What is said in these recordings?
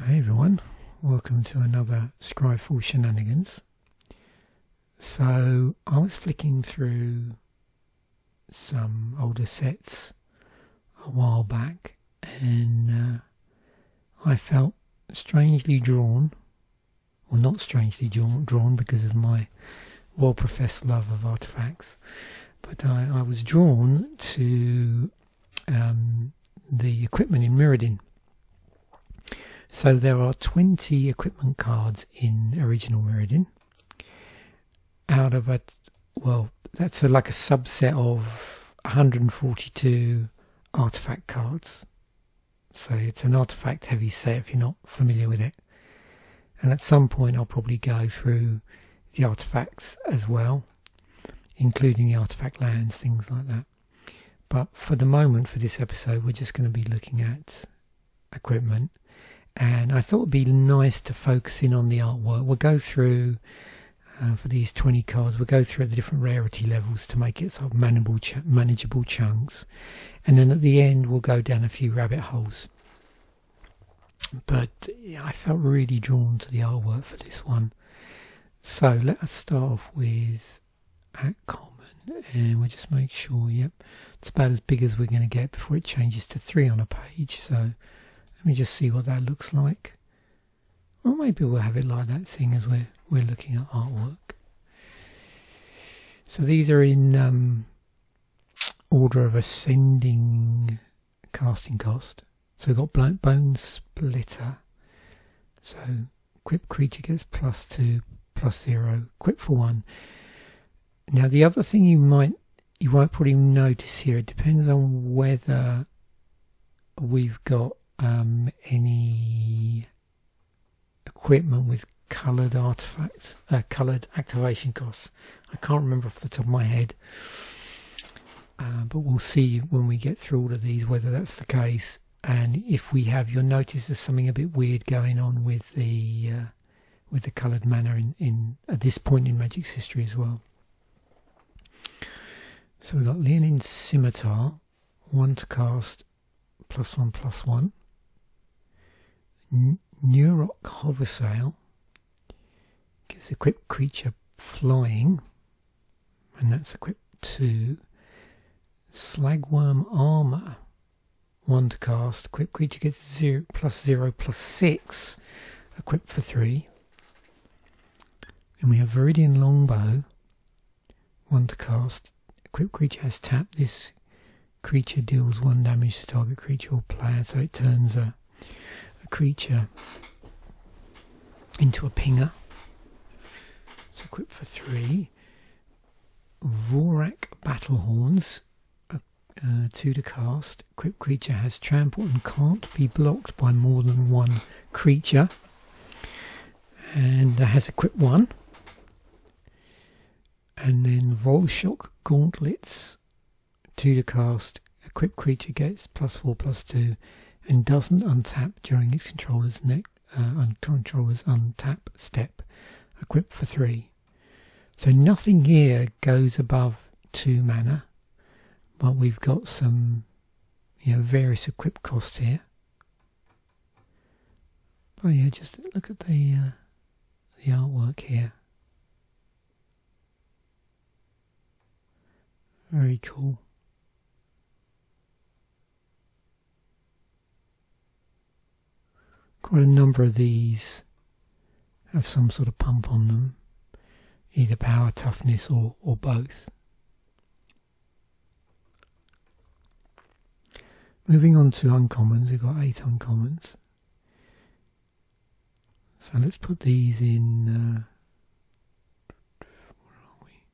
Hey everyone, welcome to another Scryfall Shenanigans. So I was flicking through some older sets a while back and I felt strangely drawn, or not strangely drawn because of my well-professed love of artifacts, but I was drawn to the equipment in Mirrodin. So there are 20 equipment cards in original Mirrodin out of that's like a subset of 142 artifact cards. So it's an artifact heavy set if you're not familiar with it. And at some point I'll probably go through the artifacts as well, including the artifact lands, things like that. But for the moment, for this episode, we're just going to be looking at equipment. And I thought it would be nice to focus in on the artwork. We'll go through, for these 20 cards, we'll go through the different rarity levels to make it sort of manageable chunks. And then at the end, we'll go down a few rabbit holes. But yeah, I felt really drawn to the artwork for this one. So let us start off with at common. And we'll just make sure, yep, it's about as big as we're going to get before it changes to 3 on a page. So let me just see what that looks like. Or maybe we'll have it like that, seeing as we're looking at artwork. So these are in order of ascending casting cost. So we've got Bone Splitter. So equip creature gets +2, +0. Equip for 1. Now the other thing you won't probably notice here, it depends on whether we've got any equipment with coloured coloured activation costs. I can't remember off the top of my head, but we'll see when we get through all of these whether that's the case. And if we have, you'll notice there's something a bit weird going on with the coloured mana in at this point in Magic's history as well. So we've got Leonin Scimitar, 1 to cast, +1/+1. Neurock Hoversail gives equipped creature flying, and that's equipped 2. Slagworm Armor, 1 to cast, equipped creature gets +0/+6, equipped for 3. And we have Viridian Longbow, 1 to cast, equipped creature has tapped. This creature deals 1 damage to target creature or player, so it turns a creature into a pinger. It's equipped for 3. Vorak Battlehorns, 2 to cast. Equipped creature has trample and can't be blocked by more than 1 creature, and has equipped 1. And then Volshock Gauntlets, 2 to cast. Equipped creature gets +4/+2 and doesn't untap during its controller's untap step. Equipped for 3. So nothing here goes above 2 mana, but we've got some, various equip costs here. Oh yeah, just look at the artwork here. Very cool. Quite a number of these have some sort of pump on them, either power, toughness, or both. Moving on to uncommons, we've got 8 uncommons. So let's put these in. Where are we?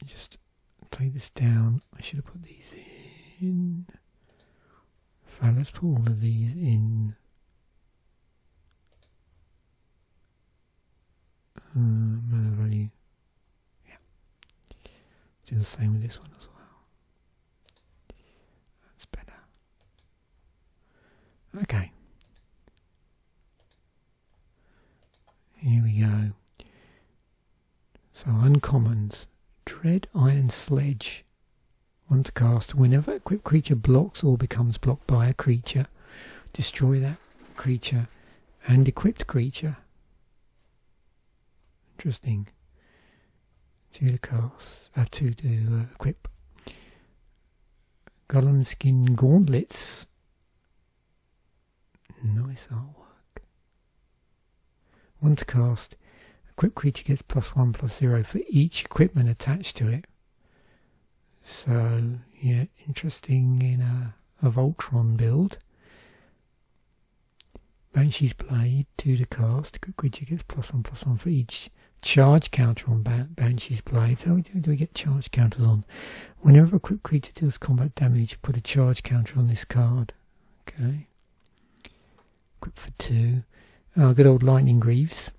Just take this down. I should have put these in. Fine, let's put all of these in mana value. Yeah. Do the same with this one as well. That's better. Okay. Here we go. So uncommons. Dread Iron Sledge. 1 to cast. Whenever equipped creature blocks or becomes blocked by a creature, destroy that creature and equipped creature. Interesting. 2 to cast, 2 to equip. Golem skin gauntlets. Nice artwork. 1 to cast. Equipped creature gets +1/+0 for each equipment attached to it. So, yeah, interesting in a Voltron build. Banshee's Blade, 2 to cast. Equipped creature gets +1/+1 for each charge counter on Banshee's Blade. So do we get charge counters on? Whenever a equipped creature deals combat damage, put a charge counter on this card. Okay. Equipped for 2. Good old Lightning Greaves.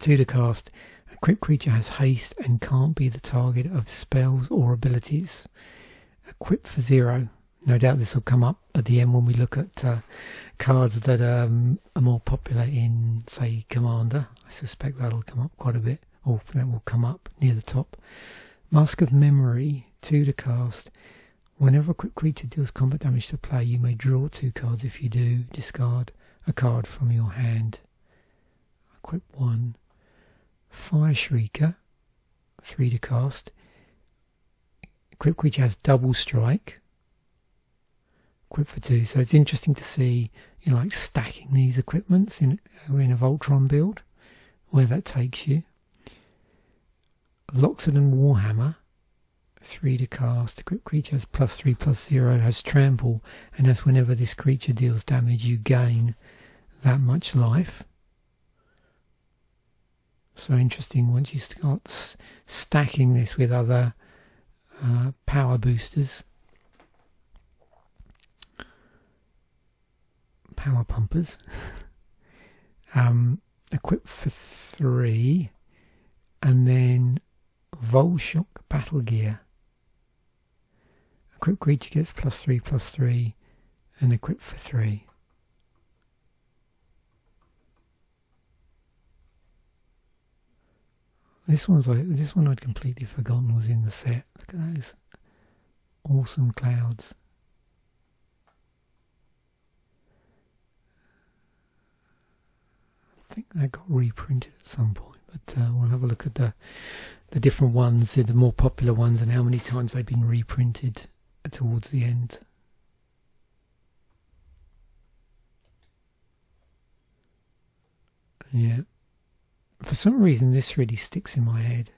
2 to cast. Equipped creature has haste and can't be the target of spells or abilities. Equipped for 0. No doubt this will come up at the end when we look at cards that are more popular in, say, Commander. I suspect that'll come up quite a bit, or that will come up near the top. Mask of Memory, 2 to cast. Whenever a equipped creature deals combat damage to a player, you may draw 2 cards. If you do, discard a card from your hand. Equip 1. Fire Shrieker, 3 to cast. Equipped creature has double strike. Equipped for 2. So it's interesting to see, like stacking these equipments in a Voltron build, where that takes you. Loxodon Warhammer, 3 to cast. Equipped creature has +3/+0, has trample, and as whenever this creature deals damage, you gain that much life. So interesting once you start stacking this with other power boosters. Power pumpers. Equipped for 3, and then Volshock Battle Gear. Equipped creature gets +3/+3, and equipped for 3. This one I'd completely forgotten was in the set. Look at those awesome clouds. I think that got reprinted at some point, but we'll have a look at the different ones, the more popular ones, and how many times they've been reprinted towards the end. Yeah. For some reason this really sticks in my head.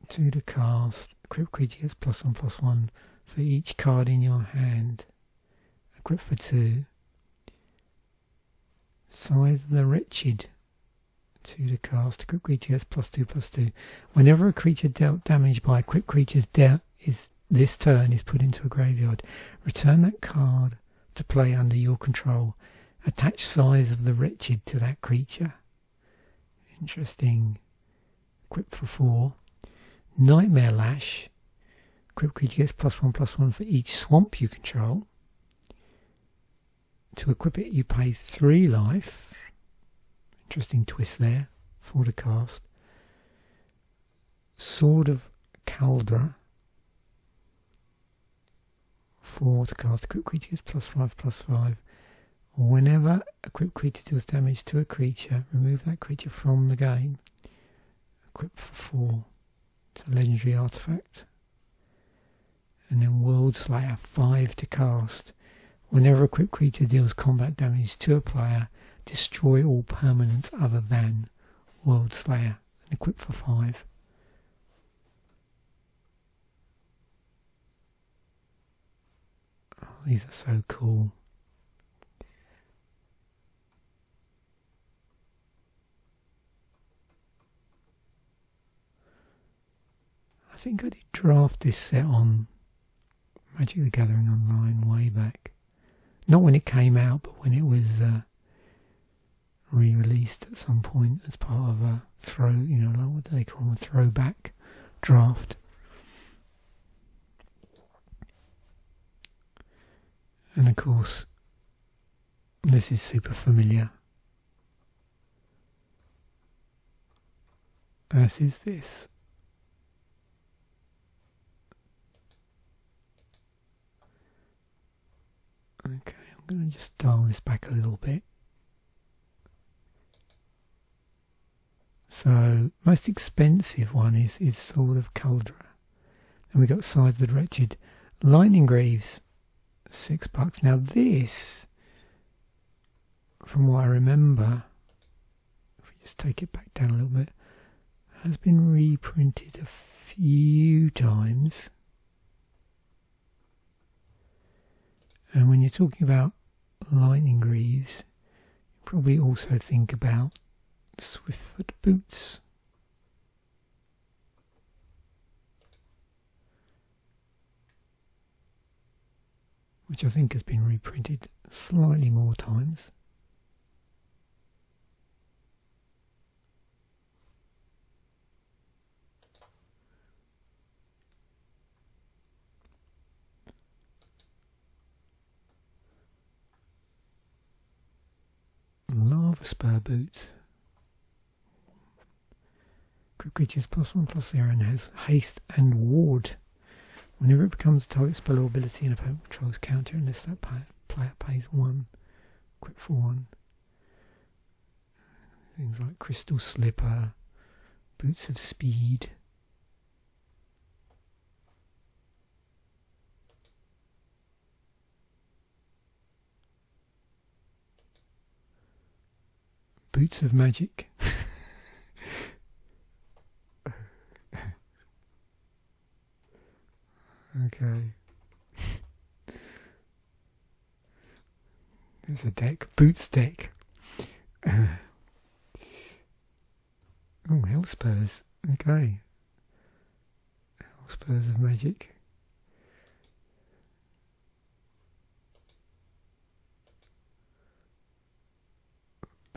2 to cast. Equipped creature gets +1/+1 for each card in your hand. Equipped for 2. Scythe the Wretched, 2 to cast. Equipped creature gets +2/+2. Whenever a creature dealt damage by equipped creatures this turn is put into a graveyard, return that card to play under your control. Attach Scythe the Wretched to that creature. Interesting. Equipped for 4. Nightmare Lash. Equipped creature gets +1/+1 for each swamp you control. To equip it, you pay 3 life. Interesting twist there. 4 to cast. Sword of Caldra. 4 to cast. Equipped creature gets +5/+5. Whenever equipped creature deals damage to a creature, remove that creature from the game. Equipped for 4. It's a legendary artifact. And then World Slayer, 5 to cast. Whenever a equipped creature deals combat damage to a player, destroy all permanents other than World Slayer. And equipped for 5. Oh, these are so cool. I think I did draft this set on Magic the Gathering Online way back. Not when it came out, but when it was re-released at some point as part of a like what do they call them, a throwback draft. And of course, this is super familiar. As is this. Okay. I'm going to just dial this back a little bit. So, most expensive one is Sword of Cauldra. Then we got Sides of the Wretched. Lightning Greaves, $6. Now this, from what I remember, if we just take it back down a little bit, has been reprinted a few times. And when you're talking about Lightning Greaves, you probably also think about Swiftfoot Boots. Which I think has been reprinted slightly more times. Lava Spur Boots. Creatures +1/+0 and has haste and ward. Whenever it becomes a target spell or ability in a opponent controls counter unless that player pays 1. Equip for 1. Things like Crystal Slipper, Boots of Speed. Boots of Magic. Okay. There's a deck. Boots deck. Oh, Hellspurs. Okay. Hellspurs of Magic.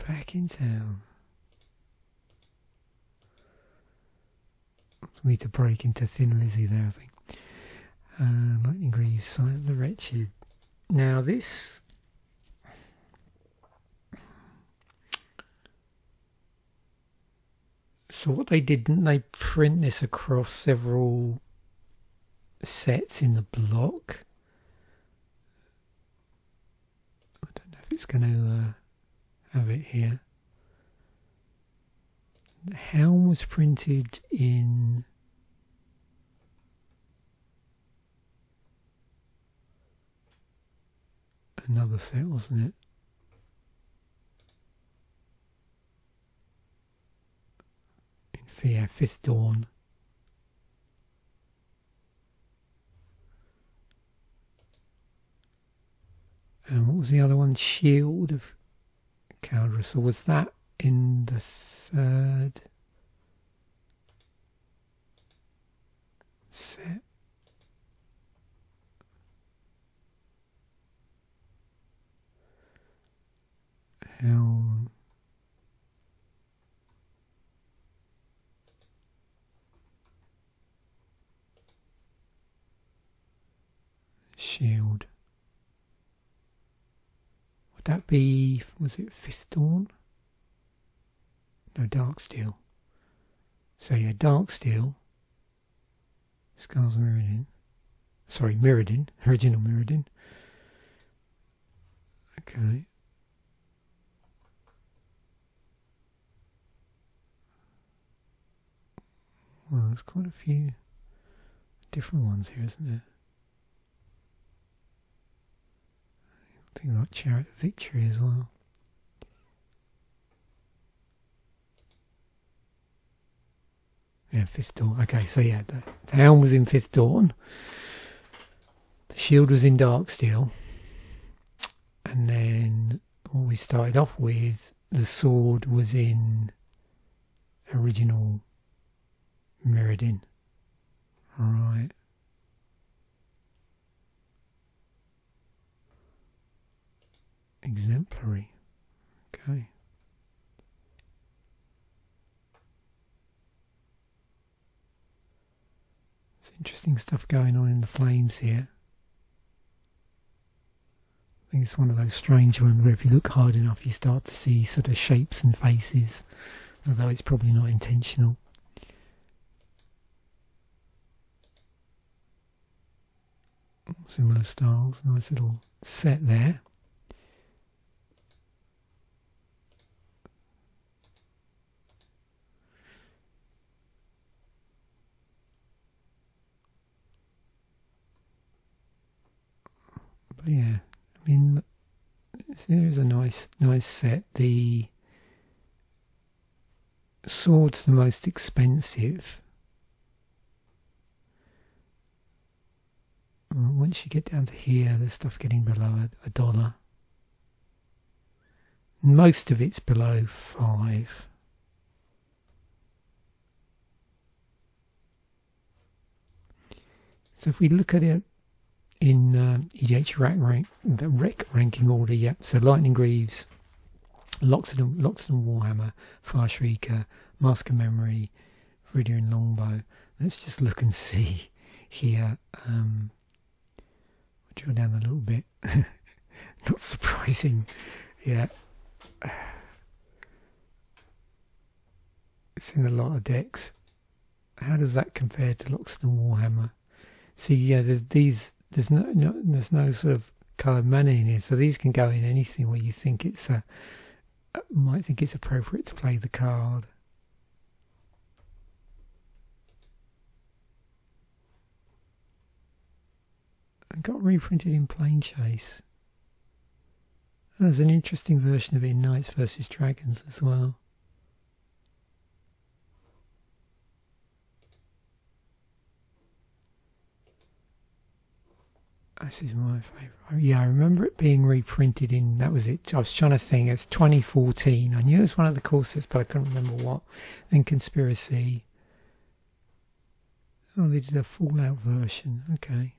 Back in town. We need to break into Thin Lizzy there, I think. Lightning Greaves, Sight of the Wretched. Now this... So what they did, didn't they print this across several sets in the block? I don't know if it's going to have it here. The Helm was printed in... another set, wasn't it? In Fear, Fifth Dawn. And what was the other one? Shield of Cauldra. So was that in the third set? Helm. Shield. Would that be, was it Fifth Dawn? No, Darksteel. So yeah, Darksteel. Scars Mirrodin. Sorry, Mirrodin. Original Mirrodin. Okay. Well, there's quite a few different ones here, isn't there? Things like Chariot of Victory as well. Yeah, Fifth Dawn. Okay, so yeah, the Helm was in Fifth Dawn. The Shield was in Darksteel. And then what we started off with, the Sword was in original Mirrodin. Right. Exemplary. Okay. There's interesting stuff going on in the flames here. I think it's one of those strange ones where if you look hard enough you start to see sort of shapes and faces, although it's probably not intentional. Similar styles, nice little set there. yeah, I mean, here's a nice set. The sword's the most expensive. Once you get down to here, there's stuff getting below $1. Most of it's below 5. So if we look at it in EDH the rec ranking order, yep. So Lightning Greaves, Loxodon Warhammer, Farshrieker, Mask of Memory, Viridian Longbow. Let's just look and see here. Drill down a little bit. Not surprising. Yeah. It's in a lot of decks. How does that compare to Loxodon Warhammer? See, yeah, there's no sort of coloured mana in here, so these can go in anything where you think might think it's appropriate to play the card. It got reprinted in Plane Chase. There's an interesting version of it in Knights vs Dragons as well. This is my favourite. Yeah, I remember it being reprinted in, that was it. I was trying to think, it's 2014. I knew it was one of the core sets, but I couldn't remember what. Then Conspiracy. Oh, they did a Fallout version. Okay.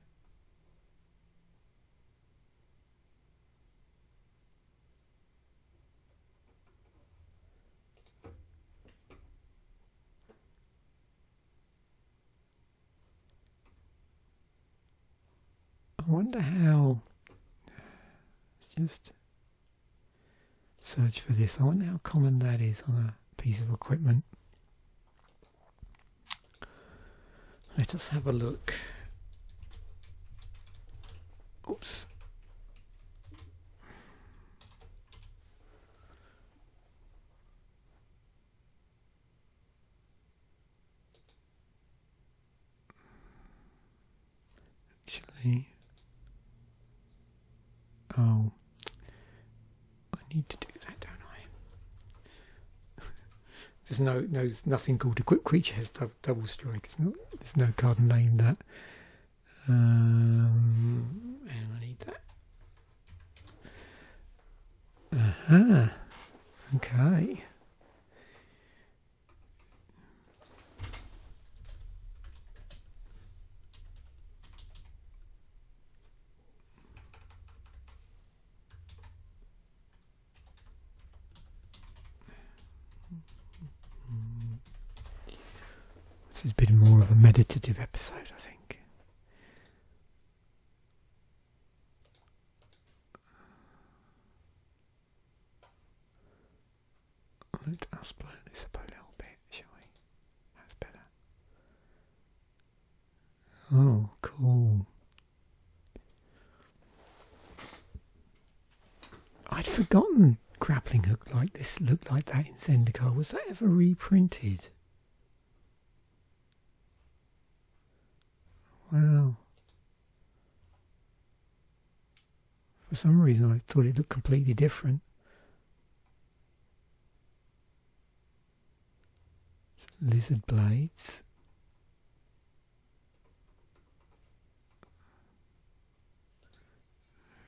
I wonder how, let's just search for this. I wonder how common that is on a piece of equipment. Let us have a look. Oops. Actually, oh, I need to do that, don't I? There's nothing called equipped creature has double strike. There's no card named that. And I need that. Aha. Okay. This has been more of a meditative episode, I think. Let us blow this up a little bit, shall we? That's better. Oh, cool. I'd forgotten grappling hook like this looked like that in Zendikar. Was that ever reprinted? Wow. For some reason I thought it looked completely different. Lizard blades.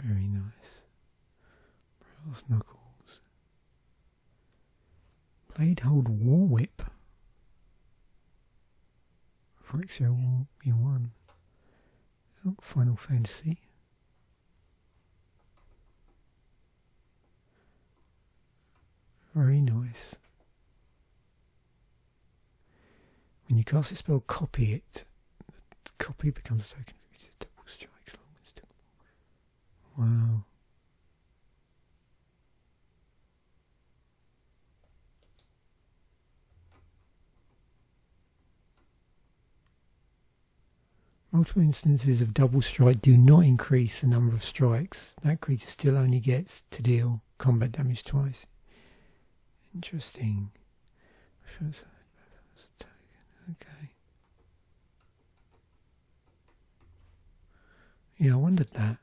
Very nice. Brass knuckles. Blade hold war whip. For Exile U1. Oh, Final Fantasy. Very nice. When you cast a spell, copy it. The copy becomes a token of its double strikes. Wow. Multiple instances of double strike do not increase the number of strikes. That creature still only gets to deal combat damage twice. Interesting. Okay. Yeah, I wondered that.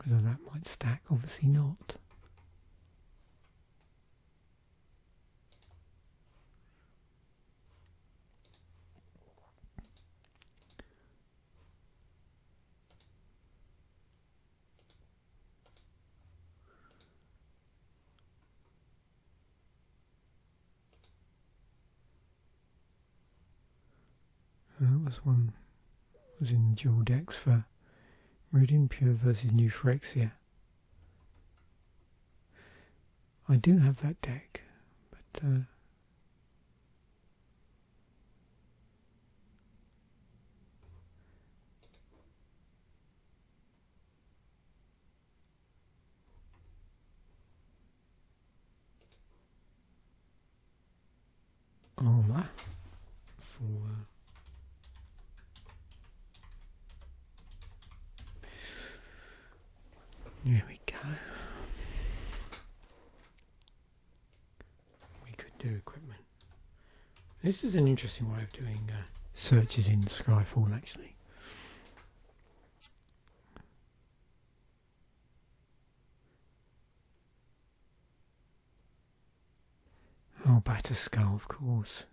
Whether that might stack, obviously not. That was one. Was in dual decks for Mirrodin Pure versus New Phyrexia. I do have that deck, but armor for there we go. We could do equipment. This is an interesting way of doing searches in Scryfall, actually. Oh, Batter Skull, of course.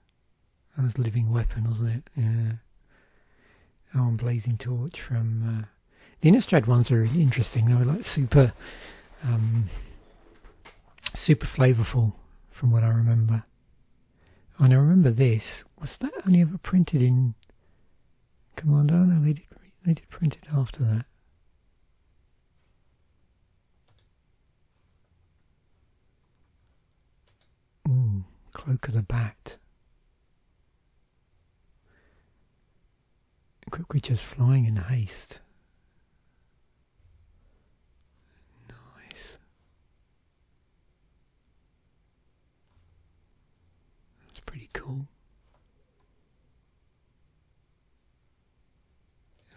That was Living Weapon, wasn't it? Yeah. Oh, and Blazing Torch from... the Innistrad ones are really interesting. They were like super flavourful, from what I remember. And I remember this. Was that only ever printed in Commander? Oh, no, they did print it after that. Ooh, Cloak of the Bat. Quick Creatures Flying in Haste. Nice. That's pretty cool.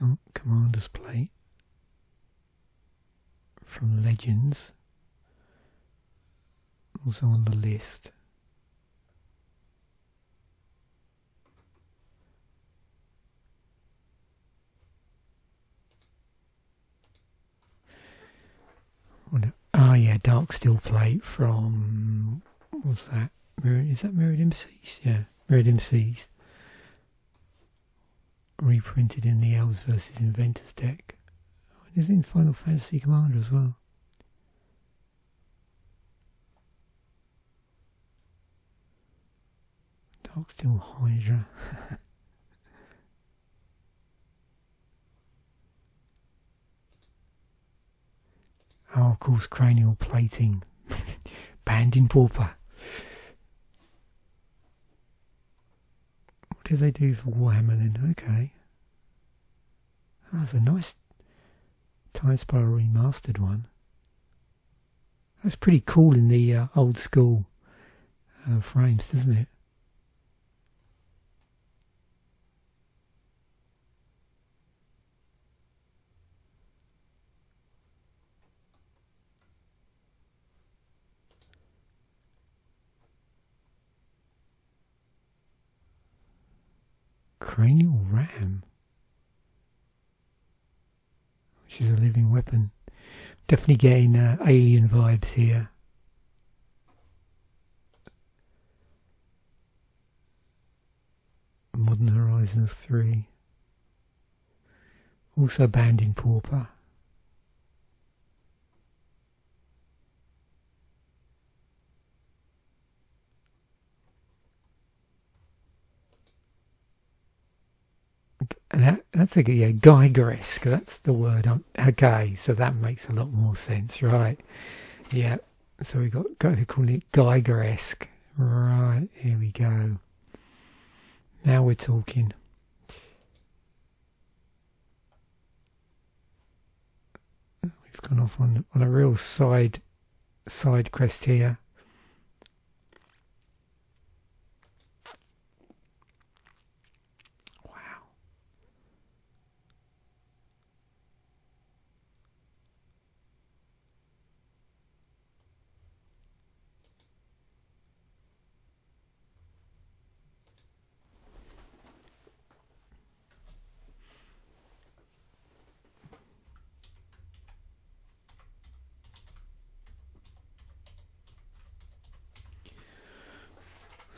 Oh, Commander's Plate from Legends. Also on the list. Oh yeah, Dark Steel Plate from... what's that? Is that Mirrodin Besieged? Yeah, Mirrodin Besieged. Reprinted in the Elves vs Inventors deck. Oh, it is in Final Fantasy Commander as well. Dark Steel Hydra. Oh, of course, Cranial Plating. Banned in Pauper. What did they do for Warhammer then? Okay. That's a nice Time Spiral Remastered one. That's pretty cool in the old school frames, doesn't it? Cranial Ram, which is a living weapon. Definitely getting alien vibes here. Modern Horizons 3. Also banned in Pauper. That's a yeah, Geiger-esque. That's the word. Okay, so that makes a lot more sense, right? Yeah. So we got to call it Geiger-esque. Right, here we go. Now we're talking. We've gone off on a real side quest here.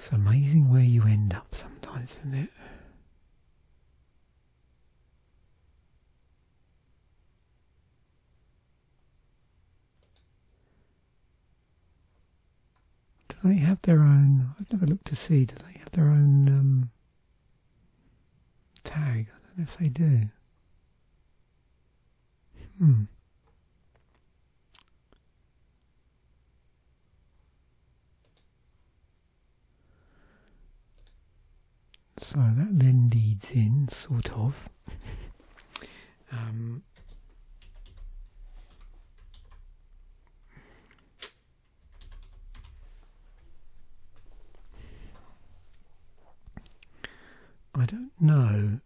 It's amazing where you end up sometimes, isn't it? Do they have their own? I've never looked to see. Do they have their own tag? I don't know if they do. So that then leads in, sort of. I don't know.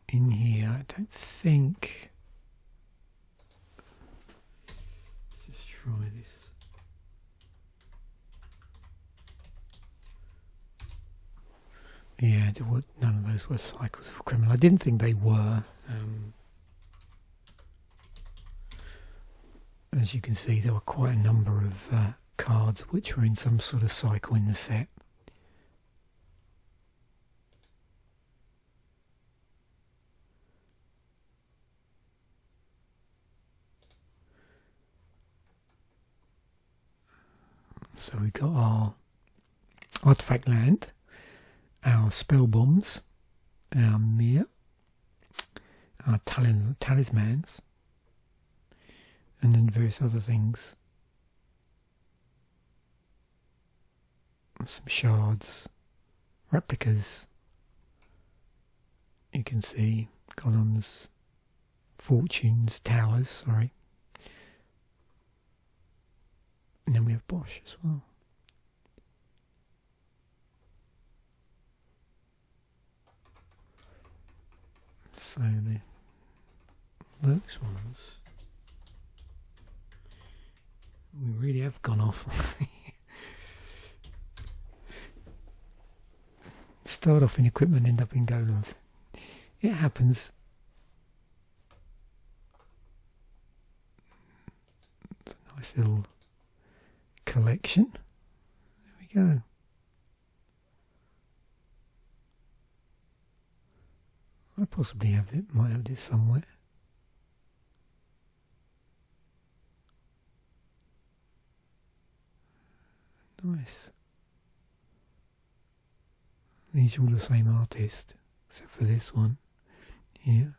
In here, I don't think. Let's just try this. Yeah, none of those were cycles of criminal. I didn't think they were. As you can see, there were quite a number of cards which were in some sort of cycle in the set. So we've got our artifact land, our spell bombs, our mirror, our talismans, and then various other things. Some shards, replicas. You can see columns, fortunes, towers, sorry. And then we have Bosch as well. So those ones, we really have gone off. Start off in equipment, end up in golems. It happens. It's a nice little collection. There we go. I possibly have it, might have this somewhere. Nice. These are all the same artist, except for this one here.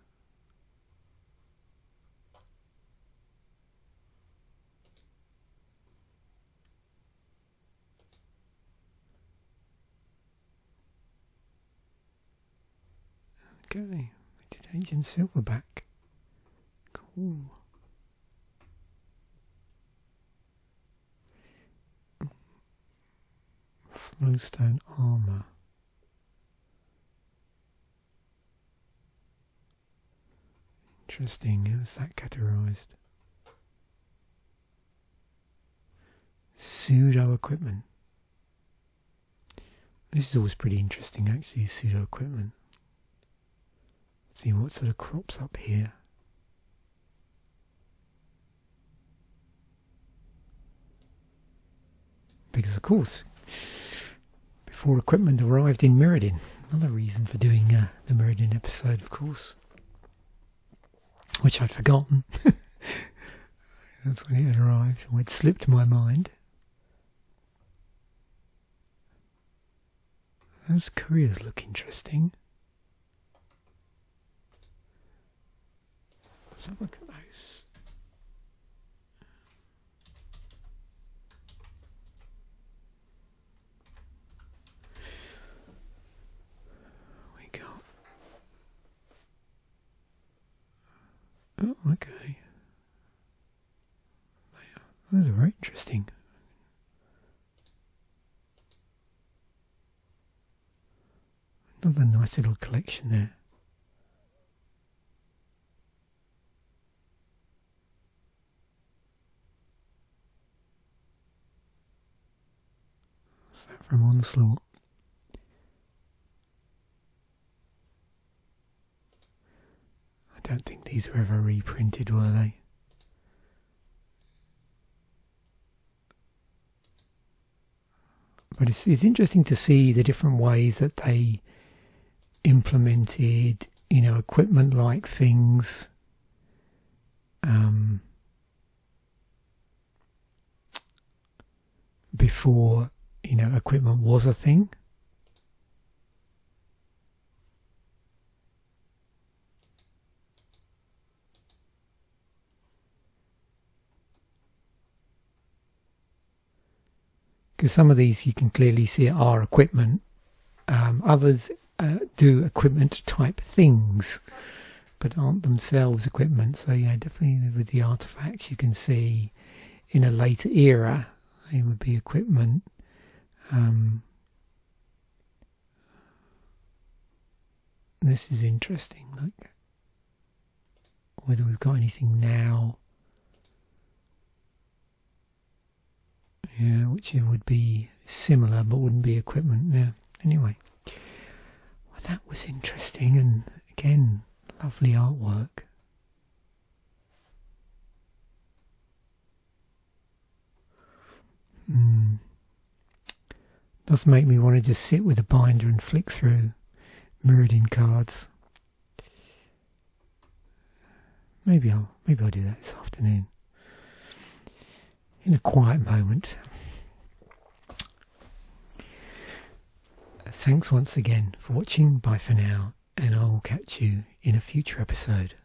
Okay, Vintage Agent Silverback. Cool. Flowstone armor. Interesting, how is that categorized? Pseudo equipment. This is always pretty interesting, actually, pseudo equipment. See what sort of crops up here. Because of course, before equipment arrived in Mirrodin, another reason for doing the Mirrodin episode, of course, which I'd forgotten. That's when it had arrived, or it slipped my mind. Those couriers look interesting. Let's have a look at those. We got. Oh, okay. Those are very interesting. Another nice little collection there. What's that from Onslaught? I don't think these were ever reprinted, were they? But it's interesting to see the different ways that they implemented, you know, equipment-like things. Before, you know, equipment was a thing. Because some of these you can clearly see are equipment. Others do equipment type things, but aren't themselves equipment. So yeah, definitely with the artifacts you can see in a later era they would be equipment. This is interesting, like whether we've got anything now. Yeah, which would be similar but wouldn't be equipment. Yeah. Anyway, well, that was interesting, and again, lovely artwork. Does make me want to just sit with a binder and flick through Mirrodin cards. Maybe I'll do that this afternoon in a quiet moment. Thanks once again for watching. Bye for now, and I will catch you in a future episode.